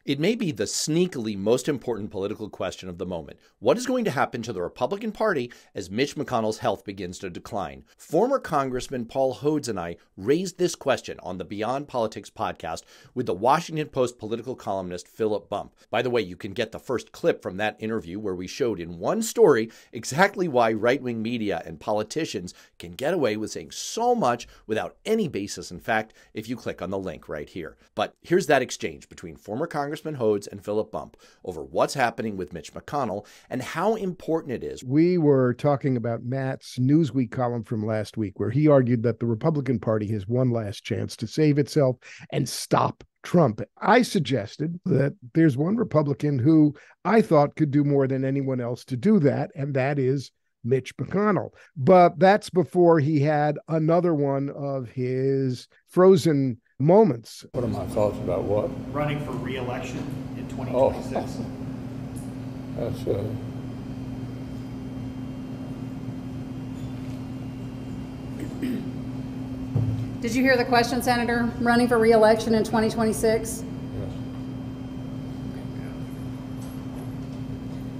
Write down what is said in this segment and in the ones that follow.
It may be the sneakily most important political question of the moment. What is going to happen to the Republican Party as Mitch McConnell's health begins to decline? Former Congressman Paul Hodes and I raised this question on the Beyond Politics podcast with the Washington Post political columnist Philip Bump. By the way, you can get the first clip from that interview where we showed in one story exactly why right-wing media and politicians can get away with saying so much without any basis in fact if you click on the link right here. But here's that exchange between former Congressman Hodes and Philip Bump over what's happening with Mitch McConnell and how important it is. We were talking about Matt's Newsweek column from last week, where he argued that the Republican Party has one last chance to save itself and stop Trump. I suggested that there's one Republican who I thought could do more than anyone else to do that, and that is Mitch McConnell. But that's before he had another one of his frozen moments. What are my thoughts about what? Running for re-election in 2026. That's Did you hear the question, Senator? Running for re-election in 2026? yes.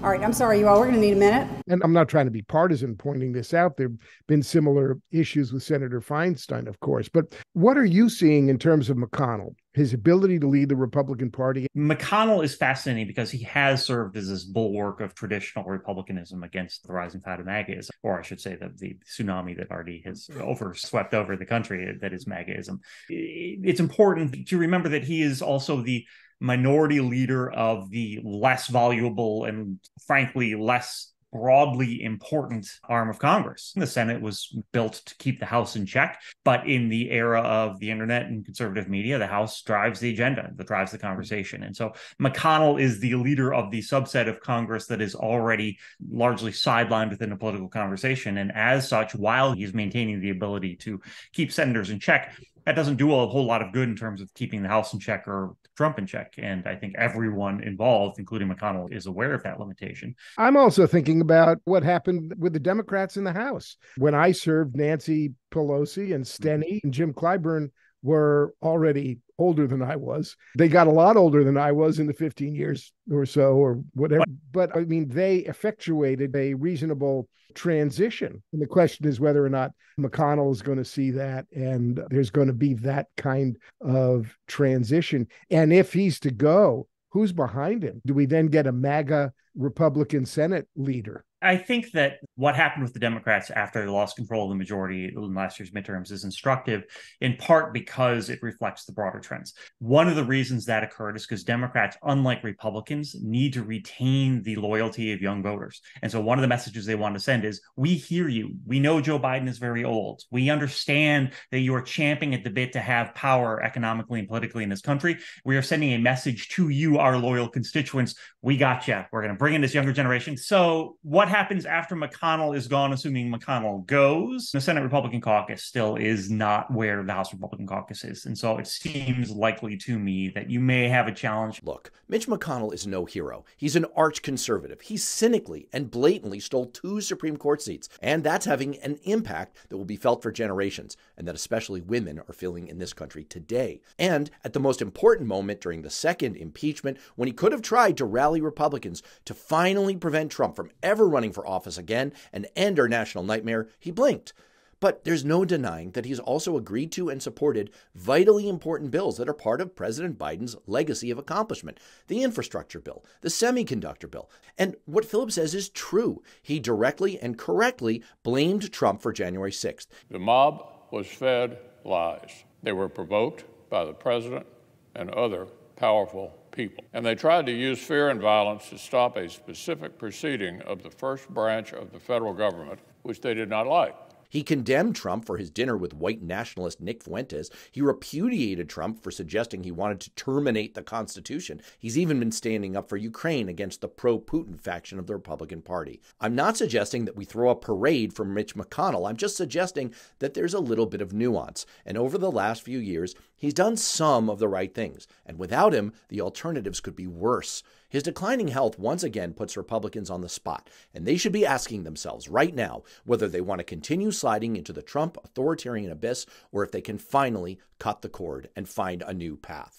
All right, I'm sorry, you all. We're going to need a minute. And I'm not trying to be partisan pointing this out. There have been similar issues with Senator Feinstein, of course. But what are you seeing in terms of McConnell, his ability to lead the Republican Party? McConnell is fascinating because he has served as this bulwark of traditional Republicanism against the rising tide of MAGAism, or I should say the tsunami that already has swept over the country that is MAGAism. It's important to remember that he is also the minority leader of the less voluble and frankly less broadly important arm of Congress. The Senate was built to keep the House in check, but in the era of the internet and conservative media, the House drives the agenda, that drives the conversation. And so McConnell is the leader of the subset of Congress that is already largely sidelined within the political conversation. And as such, while he's maintaining the ability to keep senators in check, that doesn't do a whole lot of good in terms of keeping the House in check or Trump in check. And I think everyone involved, including McConnell, is aware of that limitation. I'm also thinking about what happened with the Democrats in the House. When I served, Nancy Pelosi and Steny and Jim Clyburn were already older than I was. They got a lot older than I was in the 15 years or so or whatever. But I mean, they effectuated a reasonable transition. And the question is whether or not McConnell is going to see that and there's going to be that kind of transition. And if he's to go, who's behind him? Do we then get a MAGA Republican Senate leader? I think that what happened with the Democrats after they lost control of the majority in last year's midterms is instructive, in part because it reflects the broader trends. One of the reasons that occurred is because Democrats, unlike Republicans, need to retain the loyalty of young voters. And so one of the messages they want to send is, we hear you. We know Joe Biden is very old. We understand that you are champing at the bit to have power economically and politically in this country. We are sending a message to you, our loyal constituents. We got you. We're going to bring in this younger generation. So what happens after McConnell is gone, assuming McConnell goes? The Senate Republican caucus still is not where the House Republican caucus is. And so it seems likely to me that you may have a challenge. Look, Mitch McConnell is no hero. He's an arch-conservative. He cynically and blatantly stole 2 Supreme Court seats. And that's having an impact that will be felt for generations, and that especially women are feeling in this country today. And at the most important moment during the second impeachment, when he could have tried to rally Republicans to finally prevent Trump from ever running for office again and end our national nightmare, he blinked. But there's no denying that he's also agreed to and supported vitally important bills that are part of President Biden's legacy of accomplishment. The infrastructure bill, the semiconductor bill. And what Philip says is true. He directly and correctly blamed Trump for January 6th. The mob was fed lies. They were provoked by the president and other powerful people. And they tried to use fear and violence to stop a specific proceeding of the first branch of the federal government, which they did not like. He condemned Trump for his dinner with white nationalist Nick Fuentes. He repudiated Trump for suggesting he wanted to terminate the Constitution. He's even been standing up for Ukraine against the pro-Putin faction of the Republican Party. I'm not suggesting that we throw a parade for Mitch McConnell. I'm just suggesting that there's a little bit of nuance. And over the last few years, he's done some of the right things. And without him, the alternatives could be worse. His declining health once again puts Republicans on the spot, and they should be asking themselves right now whether they want to continue sliding into the Trump authoritarian abyss or if they can finally cut the cord and find a new path.